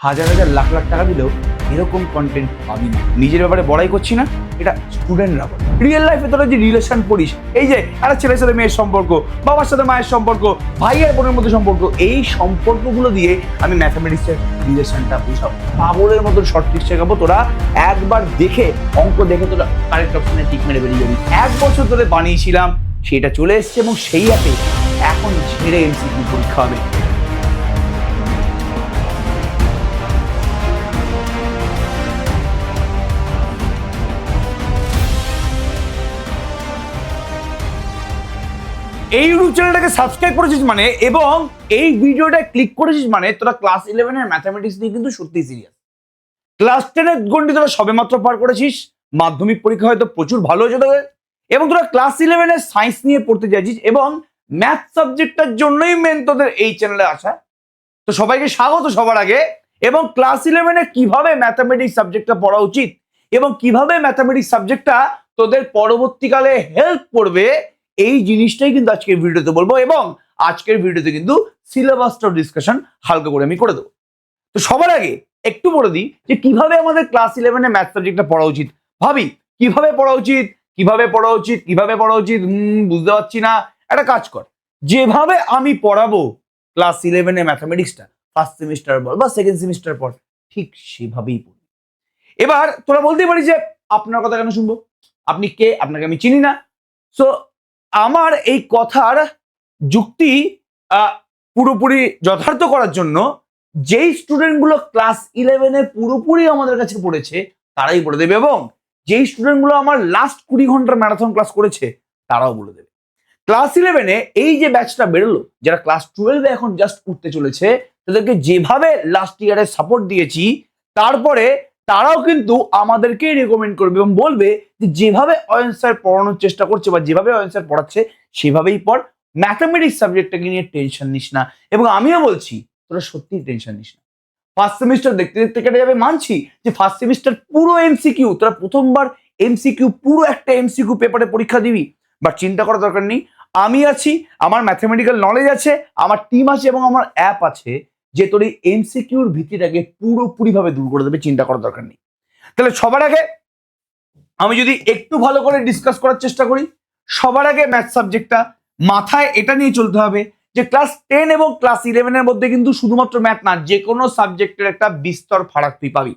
হাজার হাজার লাখ লাখ টাকা দিলেও এরকম কন্টেন্ট পাবি না। নিজের ব্যাপারে বড়াই করছি না, এটা স্টুডেন্টরা বলে। রিয়েল লাইফে তোরা যে রিলেশন পড়িস, এই যে একটা ছেলের সাথে মেয়ের সম্পর্ক, বাবার সাথে মায়ের সম্পর্ক, ভাই আর বোনের মধ্যে সম্পর্ক, এই সম্পর্কগুলো দিয়ে আমি ম্যাথামেটিক্সের রিলেশনটা বুঝাবো। পাগলের মতন শর্ট ট্রিক শেখাবো। তোরা একবার দেখে অঙ্ক দেখে তোরা কারেক্ট অপশনে টিক মেরে বেরিয়ে যাবি। 1 বছর ধরে বানিয়েছিলাম, সেটা চলে এসছে এবং সেই অ্যাপে এখন ছেড়ে এমসিকিউ পরীক্ষা হবে। এই ইউটিউব চ্যানেলটাকে সাবস্ক্রাইব করেছিস মানে এবং এই ভিডিওটা ক্লিক করেছিস মানে তোরা ক্লাস 11 এর ম্যাথামেটিক্স নিয়ে কিন্তু সত্যি সিরিয়াস। ক্লাস 10 এর গণ্ডি তোরা সবেমাত্র পার করেছিস, মাধ্যমিক পরীক্ষা হয়তো প্রচুর ভালো হয়েছে তোদের, এবং তোরা ক্লাস 11 এর সায়েন্স নিয়ে পড়তে চাইছিস এবং ম্যাথ সাবজেক্টটার জন্যই মেন তোদের এই চ্যানেলে আসা। তো সবাইকে স্বাগত সবার আগে। এবং ক্লাস 11 এ কিভাবে ম্যাথামেটিক্স সাবজেক্টটা পড়া উচিত এবং কিভাবে ম্যাথামেটিক্স সাবজেক্টটা তোদের পরবর্তীকালে হেল্প করবে, এই জিনিসটাই কিন্তু আজকের ভিডিওতে বলবো। এবং আজকের ভিডিওতে কিন্তু সিলেবাসটা ডিসকাশন হালকা করে আমি করে দেবো। তো সবার আগে একটু বলে দিই যে কিভাবে আমাদের ক্লাস 11 এ ম্যাথ সাবজেক্টটা পড়া উচিত। ভাবি কিভাবে পড়া উচিত, কিভাবে পড়া উচিত, কিভাবে পড়া উচিত, বুঝতে পারছি না। একটা কাজ কর, যেভাবে আমি পড়াবো ক্লাস 11 এ ম্যাথামেটিক্সটা ফার্স্ট সেমিস্টার পর বা সেকেন্ড সেমিস্টার পর, ঠিক সেভাবেই পড়ি। এবার তোরা বলতেই পারিস যে আপনার কথা কেন শুনবো, আপনি কে, আপনাকে আমি চিনি না। সো আমার এই কথার যুক্তি পুরোপুরি যথার্থ করার জন্য যেই স্টুডেন্টগুলো ক্লাস 11 এ পুরোপুরি আমাদের কাছে পড়েছে তারাই বলে দেবে, এবং যেই স্টুডেন্টগুলো আমার লাস্ট 20 ঘন্টার ম্যারাথন ক্লাস করেছে তারাও বলে দেবে। ক্লাস 11 এ এই যে ব্যাচটা বেরোলো, যারা ক্লাস 12 এ এখন জাস্ট উঠতে চলেছে, তাদেরকে যেভাবে লাস্ট ইয়ারে সাপোর্ট দিয়েছি, তারপরে তারাও কিন্তু আমাদেরকে রেকমেন্ড করবে এবং বলবে যে যেভাবে অয়ন স্যার পড়ানোর চেষ্টা করছে বা যেভাবে অয়ন স্যার পড়াচ্ছে সেভাবেই পড়, ম্যাথামেটিক্স সাবজেক্টটাকে নিয়ে টেনশন নিস না। এবং আমিও বলছি তোরা সত্যিই টেনশন নিস না। ফার্স্ট সেমিস্টার দেখতে দেখতে কেটে যাবে, মানছি যে ফার্স্ট সেমিস্টার পুরো এমসিকিউ, তোরা প্রথমবার এমসিকিউ পুরো একটা এমসিকিউ পেপারে পরীক্ষা দিবি, বাট চিন্তা করার দরকার নেই। আমি আছি, আমার ম্যাথামেটিক্যাল নলেজ আছে, আমার টিম আছে এবং আমার অ্যাপ আছে যে তোর এই এমসিকিউর ভীতিটাকে পুরোপুরি ভাবে দূর করে দেবে। চিন্তা করার দরকার নেই। তাহলে সবার আগে আমি যদি একটু ভালো করে ডিসকাস করার চেষ্টা করি, সবার আগে ম্যাথ সাবজেক্টটা মাথায় এটা নিয়ে চলতে হবে যে ক্লাস 10 এবং ক্লাস 11 এর মধ্যে কিন্তু শুধুমাত্র ম্যাথ না, যে কোনো সাবজেক্টের একটা বিস্তর ফারাক তুই পাবি।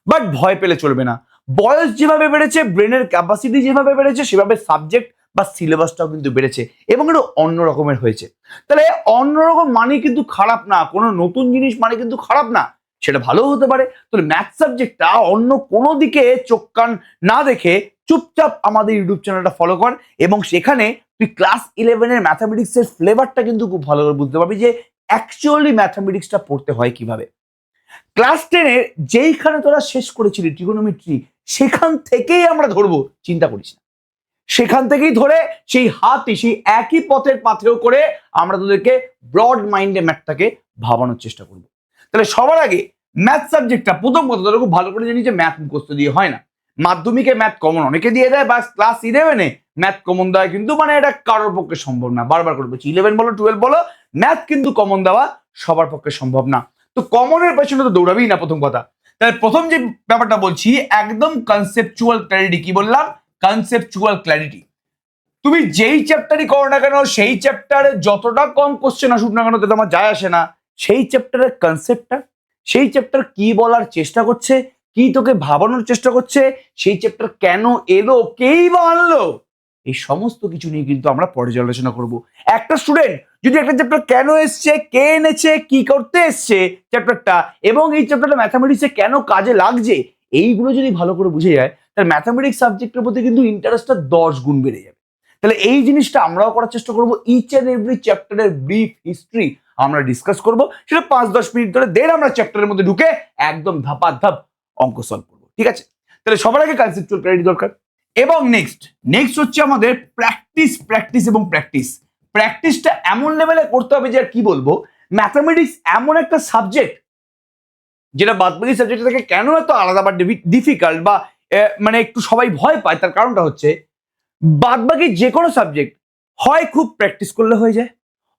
বাট ভয় পেলে চলবে না। বয়স যেভাবে বেড়েছে, ব্রেনের ক্যাপাসিটি যেভাবে বেড়েছে, সেভাবে সাবজেক্ট বা সিলেবাসটাও কিন্তু বেড়েছে এবং এটা অন্য রকমের হয়েছে। তাহলে অন্যরকম মানে কিন্তু খারাপ না, কোনো নতুন জিনিস মানে কিন্তু খারাপ না, সেটা ভালো হতে পারে। তাহলে ম্যাথ সাবজেক্টটা অন্য কোনো দিকে চোখ কান না দেখে চুপচাপ আমাদের ইউটিউব চ্যানেলটা ফলো কর এবং সেখানে তুই ক্লাস 11 এর ম্যাথামেটিক্সের ফ্লেভারটা কিন্তু খুব ভালো করে বুঝতে পারবি যে অ্যাকচুয়ালি ম্যাথামেটিক্সটা পড়তে হয় কিভাবে। ক্লাস 10 এর যেইখানে তোরা শেষ করেছিলি ট্রিগোনোমেট্রি, সেখান থেকেই আমরা ধরবো, চিন্তা করিস না। সেখান থেকেই ধরে সেই হাতই সেই একই পথের পাথেও করে আমরা তোদেরকে ব্রড মাইন্ডে ম্যাথটাকে ভাবানোর চেষ্টা করব। তাহলে সবার আগে ম্যাথ সাবজেক্টটা প্রথম কথা তোরা খুব ভালো করে জানি যে ম্যাথ মুখস্থ দিয়ে হয় না। মাধ্যমিকে ম্যাথ কমন অনেকে দিয়ে দেয়, বা ক্লাস 11 এ ম্যাথ কমন দেওয়া কিন্তু মানে এটা কারোর পক্ষে সম্ভব না। বারবার করে বলছি, 11 বলো 12 বলো, ম্যাথ কিন্তু কমন দেওয়া সবার পক্ষে সম্ভব না। তো কমনের পেছনে তো দৌড়াবেই না প্রথম কথা। তাহলে প্রথম যে ব্যাপারটা বলছি, একদম কনসেপচুয়াল ক্ল্যারিটি। কি বললাম? Conceptual clarity. তুমি যেই চ্যাপ্টারই করো না কেন, সেই চ্যাপ্টারে যতটা কম কোশ্চেন আসুক না কেন তাতে আমার যায় আসে না। সেই চ্যাপ্টারের কনসেপ্টটা, সেই চ্যাপ্টার কি বলার চেষ্টা করছে, কি তোকে ভাবানোর চেষ্টা করছে, সেই চ্যাপ্টার কেন এলো, কেই বা আনলো, এই সমস্ত কিছু নিয়ে কিন্তু আমরা পর্যালোচনা করব। একটা স্টুডেন্ট যদি একটা চ্যাপ্টার কেন এসছে, কে এনেছে, কি করতে এসছে চ্যাপ্টারটা, এবং এই চ্যাপ্টারটা ম্যাথামেটিক্সে কেন কাজে লাগছে, এইগুলো যদি ভালো করে বুঝে যায়, তাহলে ম্যাথামেটিক্স সাবজেক্টের প্রতি কিন্তু ইন্টারেস্টটা 10 গুণ বেড়ে যাবে। তাহলে এই জিনিসটা আমরাও করার চেষ্টা করবো। ইচ এন্ড এভরি চ্যাপ্টারের ব্রিফ হিস্ট্রি আমরা ডিসকাস করব, সেটা 5-10 মিনিট ধরে। দেন আমরা চ্যাপ্টারের মধ্যে ঢুকে একদম ধাপাধাপ অঙ্ক সলভ করবো। ঠিক আছে? তাহলে সবার আগে কনসেপচুয়াল ক্ল্যারিটি দরকার। এবং নেক্সট হচ্ছে আমাদের প্র্যাকটিস এবং প্র্যাকটিস। প্র্যাকটিসটা এমন লেভেলে করতে হবে যে আর কি বলবো, ম্যাথামেটিক্স এমন একটা সাবজেক্ট যেটা বাদবাকি সাবজেক্ট থেকে কেন এত আলাদা বা ডিফিকাল্ট বা মানে একটু সবাই ভয় পায়, তার কারণটা হচ্ছে বাদবাকি যে কোনো সাবজেক্ট হয় খুব প্র্যাকটিস করলে হয়ে যায়,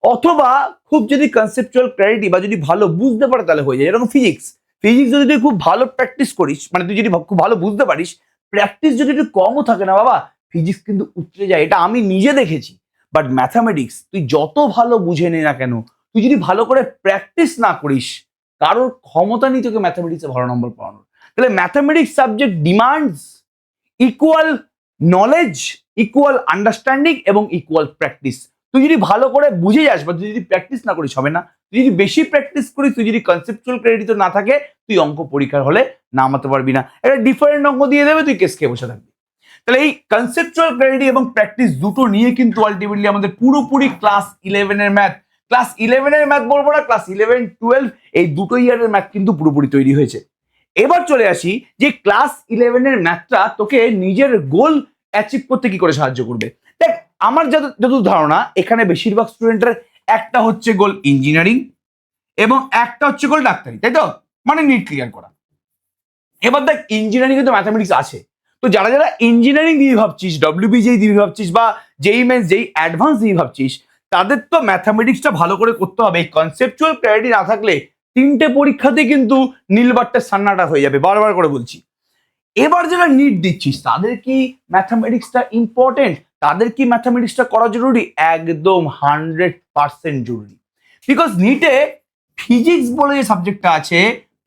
অথবা খুব যদি কনসেপচুয়াল ক্ল্যারিটি বা যদি ভালো বুঝতে পারে তাহলে হয়ে যায়। যেরকম ফিজিক্স, ফিজিক্স যদি তুই খুব ভালো প্র্যাকটিস করিস, মানে তুই যদি খুব ভালো বুঝতে পারিস, প্র্যাকটিস যদি একটু কমও থাকে না বাবা, ফিজিক্স কিন্তু উতরে যায়, এটা আমি নিজে দেখেছি। বাট ম্যাথামেটিক্স তুই যত ভালো বুঝে নে না কেন, তুই যদি ভালো করে প্র্যাকটিস না করিস, কারোর ক্ষমতা নেই তোকে ম্যাথামেটিক্সে ভালো নম্বর পাওয়ানোর। তাহলে mathematics subject demands equal knowledge, equal understanding এবং ইকুয়াল প্র্যাকটিস। তুই যদি ভালো করে বুঝে যাস বা তুই যদি প্র্যাকটিস না করিস হবে না। তুই যদি বেশি প্র্যাকটিস করিস, তুই যদি কনসেপচুয়াল ক্রেডিট না থাকে, তুই অঙ্ক পরীক্ষার হলে নামাতে পারবি না। একটা ডিফারেন্ট অঙ্ক দিয়ে দেবে, তুই কেস খেয়ে বসে থাকবি। তাহলে এই কনসেপচুয়াল ক্রেডিট এবং প্র্যাকটিস দুটো নিয়ে কিন্তু আলটিমেটলি আমাদের পুরোপুরি ক্লাস 11 এর ম্যাথ, ক্লাস 11 এর ম্যাথ বলবো না, ক্লাস 11, 12 এই দুটো ইয়ারের ম্যাথ কিন্তু পুরোপুরি তৈরি হয়েছে। এবার চলে আসি যে ক্লাস 11 এর ম্যাথটা তোকে নিজের গোল অ্যাচিভ করতে কি করে সাহায্য করবে। দেখ, আমার যত ধারণা, এখানে বেশিরভাগ স্টুডেন্টের একটা হচ্ছে গোল ইঞ্জিনিয়ারিং এবং একটা হচ্ছে গোল ডাক্তারি, তাই তো, মানে নিট ক্লিয়ার করা। এবার দেখ, ইঞ্জিনিয়ারিং এ তো ম্যাথামেটিক্স আছে, তো যারা যারা ইঞ্জিনিয়ারিং দিয়ে ভাবছিস, ডব্লিউবিজেই দিয়ে ভাবছিস, বা যেই মেন্স যেই অ্যাডভান্স দিয়ে ভাবছিস, তাদের তো ম্যাথামেটিক্সটা ভালো করে করতে হবে। এই কনসেপচুয়াল ক্ল্যারিটি না থাকলে 3টে পরীক্ষাতে কিন্তু নীলবাট্টার সান্নাটা হয়ে যাবে, বারবার করে বলছি। এবার যারা নিট দিচ্ছিস, তাদের কি ম্যাথামেটিক্সটা ইম্পর্টেন্ট? তাদের কি ম্যাথামেটিক্সটা করা জরুরি? একদম 100% জরুরি। বিকজ নিটে ফিজিক্স বলে যে সাবজেক্টটা আছে,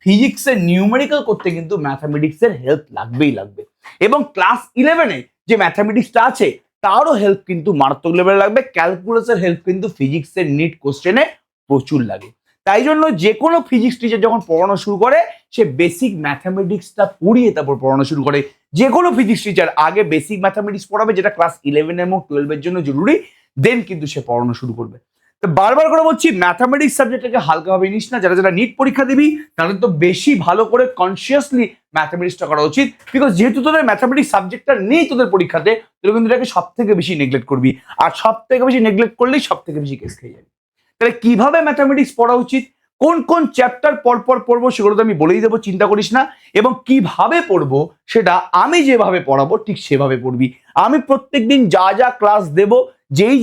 ফিজিক্সের নিউমেরিক্যাল করতে কিন্তু ম্যাথামেটিক্সের হেল্প লাগবেই লাগবে। এবং ক্লাস 11-এ যে ম্যাথামেটিক্সটা আছে, তারও হেল্প কিন্তু মারাত্মক লেভেলে লাগবে। ক্যালকুলাসের হেল্প কিন্তু ফিজিক্সের নিট কোশ্চেনে প্রচুর লাগে। তাই জন্য যে কোনো ফিজিক্স টিচার যখন পড়ানো শুরু করে, সে বেসিক ম্যাথামেটিক্সটা পড়িয়ে তারপর পড়ানো শুরু করে। যে কোনো ফিজিক্স টিচার আগে বেসিক ম্যাথামেটিক্স পড়াবে, যেটা ক্লাস 11 এবং 12 এর জন্য জরুরি, দেন কিন্তু সে পড়ানো শুরু করবে। তো বারবার করে বলছি, ম্যাথামেটিক্স সাবজেক্টটাকে হালকাভাবে নিস না। যারা যারা নিট পরীক্ষা দিবি, তাদের তো বেশি ভালো করে কনসিয়াসলি ম্যাথামেটিক্সটা করা উচিত। বিকজ যেহেতু তোদের ম্যাথামেটিক্স সাবজেক্টটা নেই তোদের পরীক্ষাতে, তুই কিন্তু এটাকে সব থেকে বেশি নেগলেক্ট করবি, আর সব থেকে বেশি নেগলেক্ট করলেই সব থেকে বেশি কেস খেয়ে যাবি। তাহলে কিভাবে ম্যাথামেটিক্স পড়া উচিত, কোন কোন চ্যাপ্টার পরপর পড়বো, সেগুলো তো আমি বলেই দেবো, চিন্তা করিস না। এবং কিভাবে পড়বো সেটা আমি যেভাবে পড়াবো ঠিক সেভাবে পড়বি। আমি প্রত্যেকদিন যা যা ক্লাস দেবো, যেই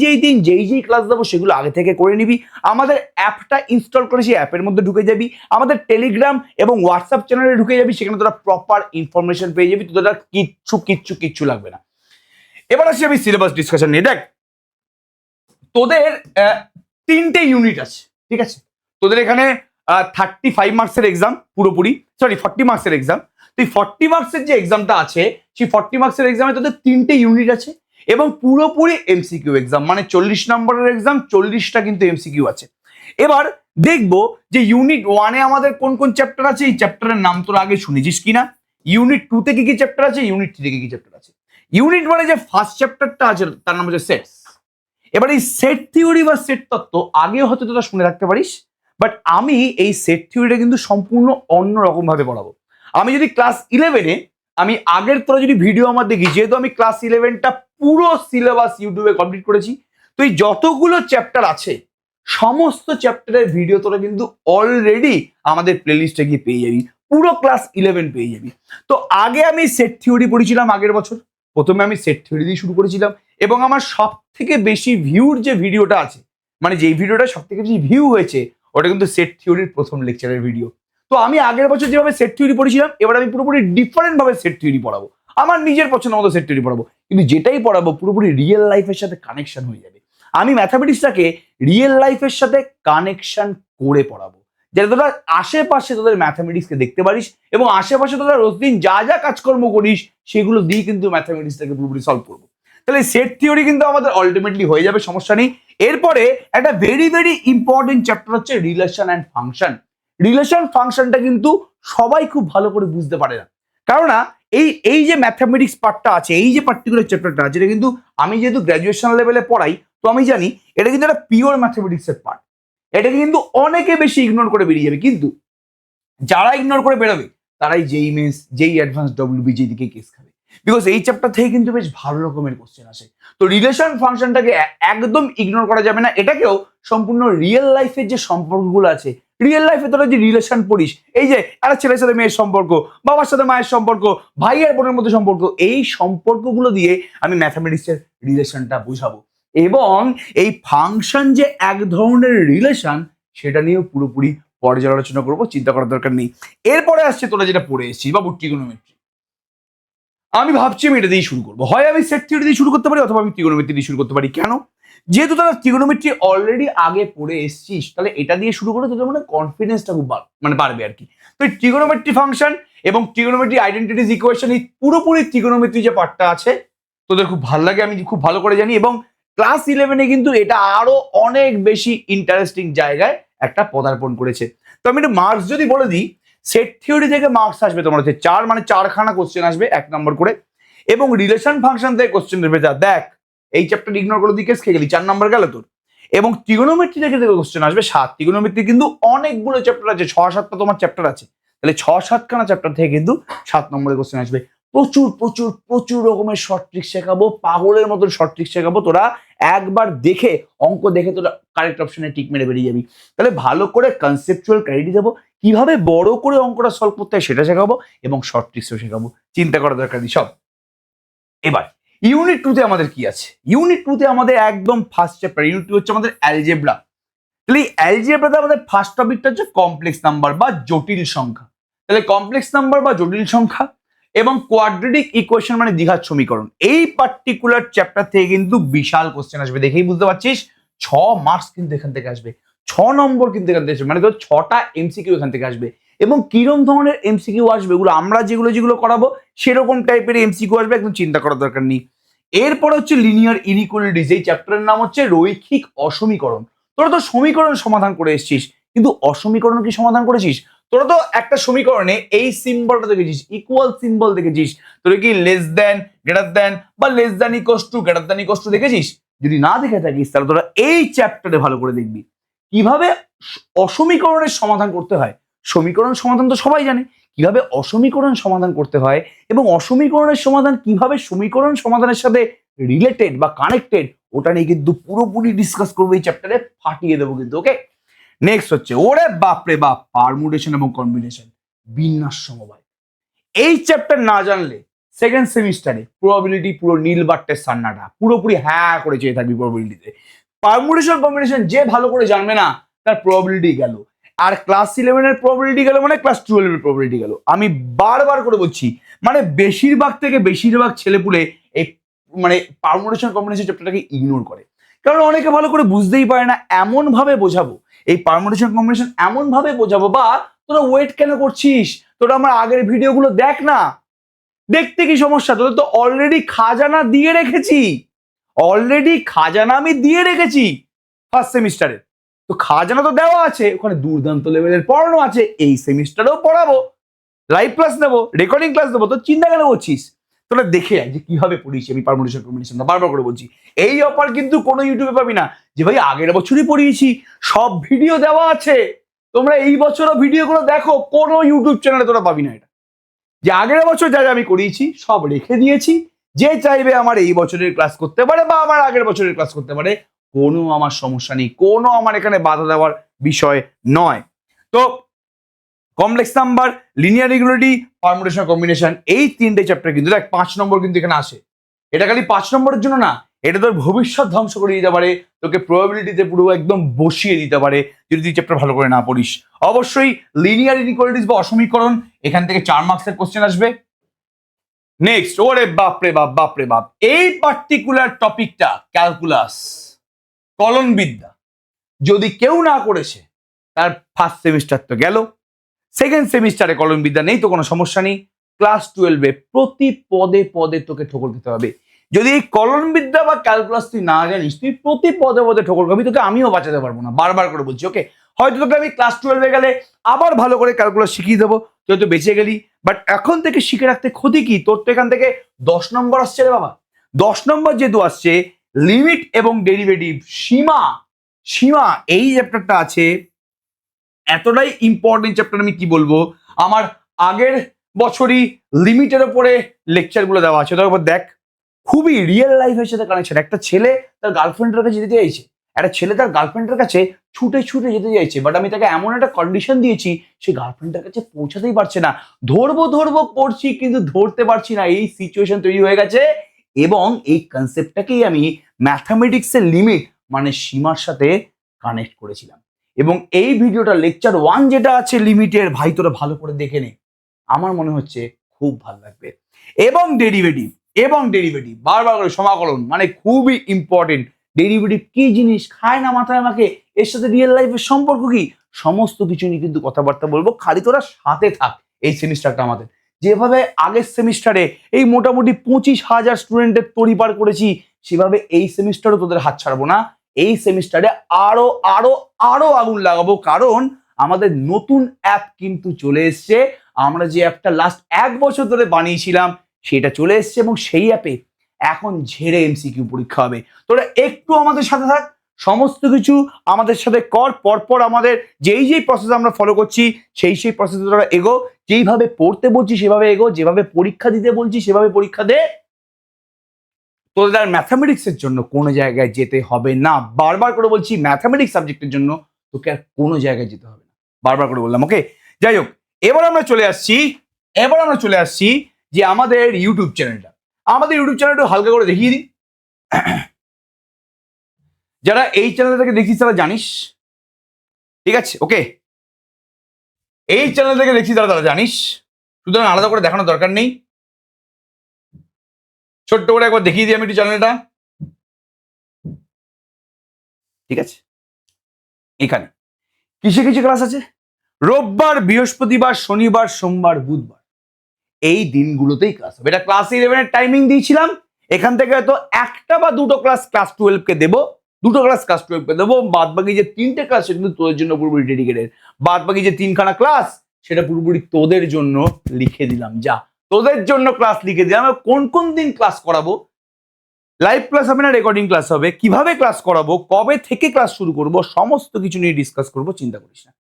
যেই ক্লাস দেবো, সেগুলো আগে থেকে করে নিবি। আমাদের অ্যাপটা ইনস্টল করে সেই অ্যাপের মধ্যে ঢুকে যাবি। আমাদের টেলিগ্রাম এবং হোয়াটসঅ্যাপ চ্যানেলে ঢুকে যাবি, সেখানে তোরা প্রপার ইনফরমেশন পেয়ে যাবি, তোদের কিচ্ছু লাগবে না। এবার আসি আমি সিলেবাস ডিসকাশন নিয়ে। দেখ, তোদের 3টে ইউনিট আছে, ঠিক আছে? তোদের এখানে 35 মার্কসের এক্সাম, পুরোপুরি 40 মার্কসের এক্সাম। তো এই 40 মার্কসের যে এক্সামটা আছে, সেই 40 মার্কসের এক্সামে তোদের 3টে ইউনিট আছে এবং পুরোপুরি এমসিকিউ এক্সাম, মানে 40 নম্বরের এক্সাম, 40টা কিন্তু এমসিকিউ আছে। এবার দেখবো যে ইউনিট 1-এ আমাদের কোন কোন চ্যাপ্টার আছে। এই চ্যাপ্টারের নাম তোরা আগে শুনেছিস কিনা? ইউনিট 2-তে কি কি চ্যাপ্টার আছে, ইউনিট 3-তে কি কি চ্যাপ্টার আছে। ইউনিট 1-এ যে ফার্স্ট চ্যাপ্টারটা আছে, তার নাম হচ্ছে সেটস। এবার এই সেট থিওরি বা সেট তত্ত্ব আগে হয়তো তোরা শুনে রাখতে পারিস, বাট আমি এই সেট থিওরিটা কিন্তু সম্পূর্ণ অন্যরকম ভাবে পড়াবো। আমি যদি ক্লাস 11-এ, আমি আগের তোরা যদি ভিডিও আমার দেখি, যেহেতু আমি ক্লাস 11টা পুরো সিলেবাস ইউটিউবে কমপ্লিট করেছি, তো এই যতগুলো চ্যাপ্টার আছে, সমস্ত চ্যাপ্টারের ভিডিও তোরা কিন্তু অলরেডি আমাদের প্লেলিস্টে গিয়ে পেয়ে যাবি, পুরো ক্লাস 11 পেয়ে যাবি। তো আগে আমি সেট থিওরি পড়েছিলাম আগের বছর, প্রথমে আমি সেট থিওরি দিয়ে শুরু করেছিলাম, এবং আমার সব থেকে বেশি ভিউর যে ভিডিওটা আছে, মানে যেই ভিডিওটা সব থেকে বেশি ভিউ হয়েছে, ওটা কিন্তু সেট থিওরির প্রথম লেকচারের ভিডিও। তো আমি আগের বছর যেভাবে সেট থিওরি পড়েছিলাম, এবার আমি পুরোপুরি ডিফারেন্ট ভাবে সেট থিওরি পড়াবো, আমার নিজের পছন্দ মতো সেট থিওরি পড়াবো, কিন্তু যেটাই পড়াবো পুরোপুরি রিয়েল লাইফের সাথে কানেকশন হয়ে যাবে। আমি ম্যাথামেটিক্সটাকে রিয়েল লাইফের সাথে কানেকশন করে পড়াবো, যাতে তোরা আশেপাশে তোদের ম্যাথামেটিক্সকে দেখতে পারিস, এবং আশেপাশে তোরা রোজদিন যা যা কাজকর্ম করিস, সেগুলো দিয়ে কিন্তু ম্যাথামেটিক্সটাকে পুরোপুরি সলভ করবো। তাহলে সেট থিওরি কিন্তু আমাদের আলটিমেটলি হয়ে যাবে, সমস্যা নেই। এরপরে একটা ভেরি ভেরি ইম্পর্টেন্ট চ্যাপ্টার হচ্ছে রিলেশন অ্যান্ড ফাংশন। রিলেশন ফাংশনটা কিন্তু সবাই খুব ভালো করে বুঝতে পারে না, কারণ এই যে ম্যাথামেটিক্স পার্টটা আছে, এই যে পার্টিকুলার চ্যাপ্টারটা আছে, এটা কিন্তু আমি যেহেতু গ্র্যাজুয়েশন লেভেলে পড়াই, তো আমি জানি এটা কিন্তু একটা পিওর ম্যাথামেটিক্সের পার্ট। এটাকে কিন্তু অনেকে বেশি ইগনোর করে বেরিয়ে যাবে, কিন্তু যারা ইগনোর করে বেরোবে, তারাই যেই মেন্স যেই অ্যাডভান্স ডব্লিউবিজি দিকে কেস খাবে। বিকজ এই চ্যাপ্টার থেকে কিন্তু বেশ ভালো রকমের কোশ্চেন আসে। তো রিলেশন ফাংশনটাকে একদম ইগনোর করা যাবে না, এটাকেও সম্পূর্ণ রিয়েল লাইফের যে সম্পর্কগুলো আছে, রিয়েল লাইফে তোরা যে রিলেশন পড়িস, এই যে একটা ছেলের সাথে মেয়ের সম্পর্ক, বাবার সাথে মায়ের সম্পর্ক, ভাই আর বোনের মধ্যে সম্পর্ক, এই সম্পর্কগুলো দিয়ে আমি ম্যাথামেটিক্সের রিলেশনটা বুঝাবো। এবং এই ফাংশন যে এক ধরনের রিলেশন, সেটা নিয়েও পুরোপুরি পর্যায়ে আলোচনা করবো, চিন্তা করার দরকার নেই। এরপরে আসছে তোরা যেটা পড়ে এসেছিস বাবু, ট্রিগোনোমেট্রি। আমি ভাবছি আমি এটা দিয়ে শুরু করবো, হয় আমি সেট থিওরি দিয়ে শুরু করতে পারি অথবা আমি ট্রিগোনোমেট্রি দিয়ে শুরু করতে পারি। কেন? যেহেতু তারা ট্রিগোনোমেট্রি অলরেডি আগে পড়ে এসেছিস, তাহলে এটা দিয়ে শুরু করে তোদের মানে কনফিডেন্সটা খুব বাড়বে আর কি। তো এই ট্রিগোনোমেট্রি ফাংশন এবং ট্রিগোনোমেট্রি আইডেন্টিটিস ইকুয়েশন, এই পুরোপুরি ট্রিগোনোমেট্রি যে পার্টটা আছে তোদের খুব ভালো লাগে, আমি খুব ভালো করে জানি। এবং ক্লাস 11-এ কিন্তু এটা আরো অনেক বেশি ইন্টারেস্টিং জায়গায় একটা পদার্পণ করেছে। তো আমি একটু মার্কস যদি বলে দিই, সেট থিওরি থেকে মার্কস আসবে তোমার হচ্ছে 4, মানে 4খানা কোশ্চেন আসবে 1 নম্বর করে। এবং রিলেশন ফাংশন থেকে কোশ্চেন আসবে যা, দেখ এই চ্যাপ্টার ইগনোর করে দিকে খেয়ে গেলি, 4 নম্বর গেল তোর। এবং ট্রিগোনোমেট্রি থেকে কোশ্চেন আসবে 7। ট্রিগোনোমেট্রি কিন্তু অনেকগুলো চ্যাপ্টার আছে, 6-7টা তোমার চ্যাপ্টার আছে, তাহলে 6-7খানা চ্যাপ্টার থেকে কিন্তু 7 নম্বরের কোশ্চেন আসবে। প্রচুর প্রচুর প্রচুর রকমের শর্ট ট্রিক শেখাবো, পাগলের মতন শর্ট ট্রিক শেখাবো। তোরা একবার দেখে অঙ্ক দেখে তোরা কারেক্ট অপশনে টিক মেরে বেরিয়ে যাবি। তাহলে ভালো করে কনসেপচুয়াল ক্ল্যারিটি দেবো, কিভাবে বড় করে অঙ্কটা সলভ করতে হয় সেটা শেখাবো, এবং শর্ট ট্রিক্সও শেখাবো। চিন্তা করার দরকার নেই সব। এবার ইউনিট 2-তে আমাদের কি আছে? ইউনিট 2-তে আমাদের একদম ফার্স্ট চ্যাপ্টার, ইউনিট 2 হচ্ছে আমাদের অ্যালজেব্রা। তাহলে এই অ্যালজেব্রাতে আমাদের ফার্স্ট টপিকটা হচ্ছে কমপ্লেক্স নাম্বার বা জটিল সংখ্যা। তাহলে কমপ্লেক্স নাম্বার বা জটিল সংখ্যা এবং কোয়াড্রেটিক ইকুয়েশন মানে দ্বিঘাত সমীকরণ, এই পার্টিকুলার চ্যাপ্টার থেকে কিন্তু বিশাল কোশ্চেন আসবে। দেখেই বুঝতে পারছিস 6 মার্কস কিন্তু এখান থেকে আসবে, 6 নম্বর কিন্তু এখান থেকে আসবে, মানে তোর 6টা এমসিকিউ এখান থেকে আসবে। এবং কিরম ধরনের এমসিকিউ আসবে, এগুলো আমরা যেগুলো করাবো সেরকম টাইপের এমসিকিউ আসবে, একদম চিন্তা করার দরকার নেই। এরপর হচ্ছে লিনিয়ার ইনইকুয়ালিটিজ, এই চ্যাপ্টারের নাম হচ্ছে রৈখিক অসমীকরণ। তোরা তো সমীকরণ সমাধান করে এসেছিস, কিন্তু অসমীকরণ কি সমাধান করেছিস? তোরা তো একটা সমীকরণে এই সিম্বলটা দেখেছিস, ইকুয়াল সিম্বল দেখেছিস, তোরা কি লেস দেন, গ্রেটার দেন বা less than equals to, greater than equals to দেখেছিস? যদি না দেখে থাকিস তাহলে তোরা এই চ্যাপ্টারে ভালো করে দেখবি কিভাবে অসমীকরণের সমাধান করতে হয়। সমীকরণ সমাধান তো সবাই জানে, কিভাবে অসমীকরণ সমাধান করতে হয় এবং অসমীকরণের সমাধান কিভাবে সমীকরণ সমাধানের সাথে রিলেটেড বা কানেক্টেড, ওটা নিয়ে কিন্তু পুরোপুরি ডিসকাস করবো এই চ্যাপ্টারে, ফাটিয়ে দেবো কিন্তু। ওকে, নেক্সট হচ্ছে ওরে বাপরে বাপ, পারমুটেশন এবং কম্বিনেশন, বিন্যাস সমবায়। এই চ্যাপ্টার না জানলে সেকেন্ড সেমিস্টারে প্রবাবিলিটি পুরো নীল বাট্টের সান্নাটা পুরোপুরি হ্যাঁ করে চেয়ে থাকবি প্রবাবিলিটিতে। পারমুটেশন কম্বিনেশন যে ভালো করে জানবে না তার প্রবাবিলিটি গেল, আর ক্লাস 11-এর প্রবাবিলিটি গেল মানে ক্লাস 12-এর প্রবাবিলিটি গেল। আমি বারবার করে বলছি, মানে বেশিরভাগ ছেলেপুলে এই মানে পারমুটেশন কম্বিনেশন চ্যাপ্টারটাকে ইগনোর করে, কারণ অনেকে ভালো করে বুঝতেই পারে না। এমন ভাবে বোঝাবো এই পারমুটেশন কম্বিনেশন, এমন ভাবে বোঝাবো, বা তোরা ওয়েট কেন করছিস, তোরা আমার আগের ভিডিওগুলো দেখ না, দেখতে কি সমস্যা? তোদের তো অলরেডি খাজানা দিয়ে রেখেছি, আমি দিয়ে রেখেছি ফার্স্ট সেমিস্টারে। তো খাজানা তো দেওয়া আছে, ওখানে দুর্দান্ত লেভেলের পড়ানো আছে, এই সেমিস্টারেও পড়াবো, লাইভ ক্লাস নেবো, রেকর্ডিং ক্লাস দেবো। তো চিন্তা কেন করছিস? তোরা দেখে আয় যে কিভাবে পড়িয়েছি আমি পারমুটেশন কম্বিনেশন, বারবার করে বলছি। এই অফার কিন্তু কোনো ইউটিউবে পাবি না যে ভাই আগের বছরই পড়িয়েছি, সব ভিডিও দেওয়া আছে, তোমরা এই বছরও ভিডিওগুলো দেখো, কোনো ইউটিউব চ্যানেলে তোরা পাবি না এটা, যে আগের বছর যা যা আমি করিয়েছি সব রেখে দিয়েছি। যে চাইবে আমার এই বছরের ক্লাস করতে পারে বা আমার আগের বছরের ক্লাস করতে পারে, কোনো আমার সমস্যা নেই, কোনো আমার এখানে বাধা দেওয়ার বিষয় নয়। তো complex number, linear equality, permutation combination, এই 3টে চ্যাপ্টার কিন্তু দেখ 5 নম্বর কিন্তু এখানে আসে। এটা খালি 5 নম্বরের জন্য না, এটা তোর ভবিষ্যৎ ধ্বংস করে দিতে পারে, তোকে প্রবাবিলিটিতে পুরো একদম বসিয়ে দিতে পারে যদি তুই চ্যাপ্টার ভালো করে না পড়িস। অবশ্যই লিনিয়ার ইনইকুয়ালিটিস বা অসমীকরণ, এখান থেকে 4 মার্কসের কোশ্চেন আসবে। নেক্সট, ওরে বাপরে বাপ, এই পার্টিকুলার টপিকটা ক্যালকুলাস, কলনবিদ্যা, যদি কেউ না করেছে তার ফার্স্ট সেমিস্টার তো গেল, সেকেন্ড সেমিস্টারে কলনবিদ্যা নেই তো কোনো সমস্যা নেই, ক্লাস 12-এ প্রতি পদে পদে তোকে ঠোকর খেতে হবে। যদি এই কলনবিদ্যা বা ক্যালকুলাস তুই না জানিস, তুই প্রতি পদে পদে ঠোকর খাবি, তোকে আমিও বাঁচাতে পারবো না, বারবার করে বলছি। ওকে, হয়তো তোকে আমি ক্লাস 12-এ গেলে আবার ভালো করে ক্যালকুলাস শিখিয়ে দেবো, তুই হয়তো বেঁচে গেলি, বাট এখন থেকে শিখে রাখতে ক্ষতি কি? তোর তো এখান থেকে 10 নম্বর আসছে রে বাবা। 10 নম্বর যেহেতু আসছে, লিমিট এবং ডেরিভেটিভ, সীমা এই চ্যাপ্টারটা আছে, এতটাই ইম্পর্টেন্ট চ্যাপ্টার। আমি কি বলবো, আমার আগের বছরই লিমিটের উপরে লেকচারগুলো দেওয়া আছে, তার উপর দেখ খুবই রিয়েল লাইফের সাথে কানেকশন। একটা ছেলে তার গার্লফ্রেন্ডের কাছে যেতে চাইছে, একটা ছেলে তার গার্লফ্রেন্ডের কাছে ছুটে ছুটে যেতে চাইছে, বাট আমি তাকে এমন একটা কন্ডিশন দিয়েছি সে গার্লফ্রেন্ডের কাছে পৌঁছাতেই পারছে না। ধরবো করছি কিন্তু ধরতে পারছি না, এই সিচুয়েশন তৈরি হয়ে গেছে। এবং এই কনসেপ্টটাকেই আমি ম্যাথামেটিক্সের লিমিট মানে সীমার সাথে কানেক্ট করেছিলাম। এবং এই ভিডিওটা লেকচার 1 যেটা আছে লিমিটের, ভাই তোরা ভালো করে দেখে নে, আমার মনে হচ্ছে খুব ভালো লাগবে। এবং ডেরিভেটিভ বারবার করে সমাকলন মানে খুবই ইম্পর্টেন্ট। ডেরিভেটিভ কি জিনিস, খায় না মাথায় আমাকে, এর সাথে রিয়েল লাইফের সম্পর্ক কি, সমস্ত কিছু নিয়ে কিন্তু কথাবার্তা বলবো। খালি তোরা সাথে থাক এই সেমিস্টারটা আমাদের। যেভাবে আগের সেমিস্টারে এই মোটামুটি 25,000 স্টুডেন্টের তড়িপার করেছি, সেভাবে এই সেমিস্টারও তোদের হাত ছাড়বো না। এই সেমিস্টারে আরো আরো আরো আগুন লাগাবো, কারণ আমাদের নতুন অ্যাপ কিন্তু চলে এসছে। আমরা যে অ্যাপটা লাস্ট 1 বছর ধরে বানিয়েছিলাম সেটা চলে এসছে, এবং সেই অ্যাপে এখন ঝেড়ে এমসিকিউ পরীক্ষা হবে। তোরা একটু আমাদের সাথে থাক, সমস্ত কিছু আমাদের সাথে কর, পরপর আমাদের যেই প্রসেস আমরা ফলো করছি সেই প্রসেসে তোরা এগো। যেইভাবে পড়তে বলছি সেভাবে এগো, যেভাবে পরীক্ষা দিতে বলছি সেভাবে পরীক্ষা দে। তোদের আর ম্যাথামেটিক্সের জন্য কোনো জায়গায় যেতে হবে না। বারবার করে বলছি, ম্যাথামেটিক্স সাবজেক্টের জন্য তোকে আর কোনো জায়গায় যেতে হবে না, বারবার করে বললাম। ওকে, যাই হোক, এবার আমরা চলে আসছি যে আমাদের ইউটিউব চ্যানেলটা হালকা করে দেখিয়ে দিই। যারা এই চ্যানেলটাকে দেখছিস তারা জানিস, ঠিক আছে? ওকে, এই চ্যানেল থেকে দেখছিস তারা জানিস, সুতরাং আলাদা করে দেখানোর দরকার নেই। ছোট্ট করে একবার দেখিয়ে দিই আমি একটু চ্যানেলটা, ঠিক আছে? এখানে কিসে ক্লাস আছে? রোববার, বৃহস্পতিবার, শনিবার, সোমবার, বুধবার, এই দিনগুলোতেই ক্লাস হবে। এটা ক্লাস 11 এর টাইমিং দিয়েছিলাম। এখান থেকে হয়তো একটা বা দুটো ক্লাস ক্লাস 12 কে দেবো, বাদ বাকি যে 3টে ক্লাস সেটা কিন্তু তোদের জন্য পুরোপুরি ডেডিকেটেড। বাদ বাকি যে 3খানা ক্লাস সেটা পুরোপুরি তোদের জন্য লিখে দিলাম। তোদের জন্য ক্লাস লিখে দিলাম। কোন কোন দিন ক্লাস করাবো, লাইভ ক্লাস হবে না রেকর্ডিং ক্লাস হবে, কিভাবে ক্লাস করাবো, কবে থেকে ক্লাস শুরু করব, সমস্ত কিছু নিয়ে ডিসকাস করবো। চিন্তা করিস না,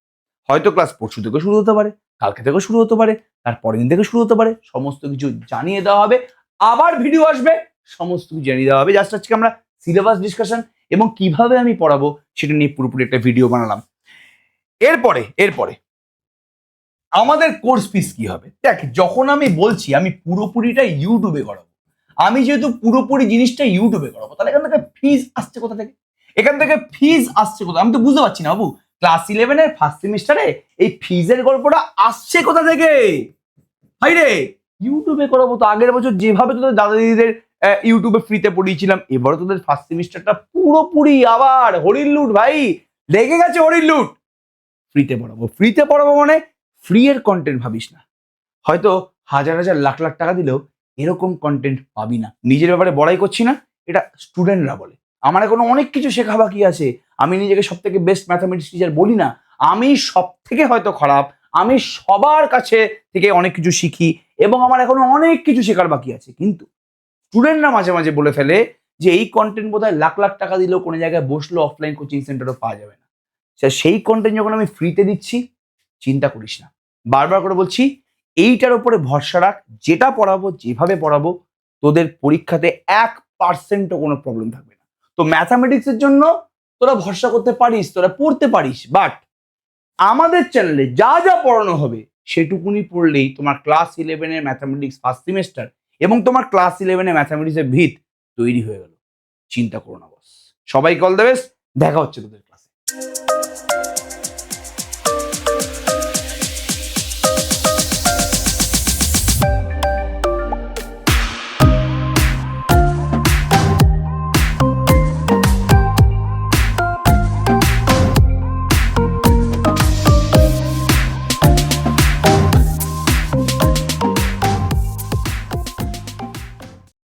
হয়তো ক্লাস পরশু থেকে শুরু হতে পারে, কালকে থেকে শুরু হতে পারে, তারপরের দিন থেকে শুরু হতে পারে, সমস্ত কিছু জানিয়ে দেওয়া হবে। আবার ভিডিও আসবে, সমস্ত কিছু জানিয়ে দেওয়া হবে। জাস্ট আজকে আমরা সিলেবাস ডিসকাশন এবং কিভাবে আমি পড়াবো সেটা নিয়ে পুরোপুরি একটা ভিডিও বানালাম। এরপরে আমাদের কোর্স ফিস কি হবে? দেখ, যখন আমি বলছি আমি পুরোপুরিটা ইউটিউবে করাবো, আমি যেহেতু পুরোপুরি জিনিসটা ইউটিউবে করাবো, তাহলে এখান থেকে ফিজ আসছে কোথা থেকে? আমি তো বুঝতে পারছি না বাবু। ক্লাস 11 এর ফার্স্ট সেমিস্টারে এই ফিজের গল্পটা আসছে কোথা থেকে? ভাই রে, ইউটিউবে করাবো তো। আগের বছর যেভাবে তোদের দাদা দিদিদের ইউটিউবে ফ্রিতে পড়িয়েছিলাম, এবারও তোদের ফার্স্ট সেমিস্টারটা পুরোপুরি আবার হরির লুট। ভাই, লেগে গেছে হরির লুট। ফ্রিতে পড়াবো মানে ফ্রি এর কন্টেন্ট ভাবিস না। হয়তো হাজার লাখ টাকা দিলেও এরকম কন্টেন্ট পাবি না। নিজের ব্যাপারে বড়াই করছি না, এটা স্টুডেন্টরা বলে। আমার এখনো অনেক কিছু শেখা বাকি আছে। আমি নিজেকে সব থেকে বেস্ট ম্যাথামেটিক্স টিচার বলি না, আমি সব থেকে হয়তো খারাপ। আমি সবার কাছে থেকে অনেক কিছু শিখি এবং আমার এখনো অনেক কিছু শেখার বাকি আছে। কিন্তু স্টুডেন্টরা মাঝে মাঝে বলে ফেলে যে এই কন্টেন্ট বোধহয় লাখ টাকা দিলেও কোনো জায়গায় বসলো অফলাইন কোচিং সেন্টারও পাওয়া যাবে না। সেই কন্টেন্ট যখন আমি ফ্রিতে দিচ্ছি, চিন্তা করিস না। বারবার করে বলছি, এইটার উপরে ভরসা রাখ। যেটা পড়াবো, যেভাবে পড়াবো, তোদের পরীক্ষাতে 1%ও কোনো প্রবলেম থাকবে না। তো ম্যাথামেটিক্সের জন্য তোরা ভরসা করতে পারিস, তোরা পড়তে পারিস। বাট আমাদের চ্যানেলে যা যা পড়ানো হবে সেটুকুনি পড়লেই তোমার ক্লাস 11 এর ম্যাথামেটিক্স ফার্স্ট সেমিস্টার এবং তোমার ক্লাস 11 এর ম্যাথামেটিক্সের ভিত তৈরি হয়ে গেল। চিন্তা করো না বস। সবাইকে অল দ্য বেস্ট, দেখা হচ্ছে তোদের।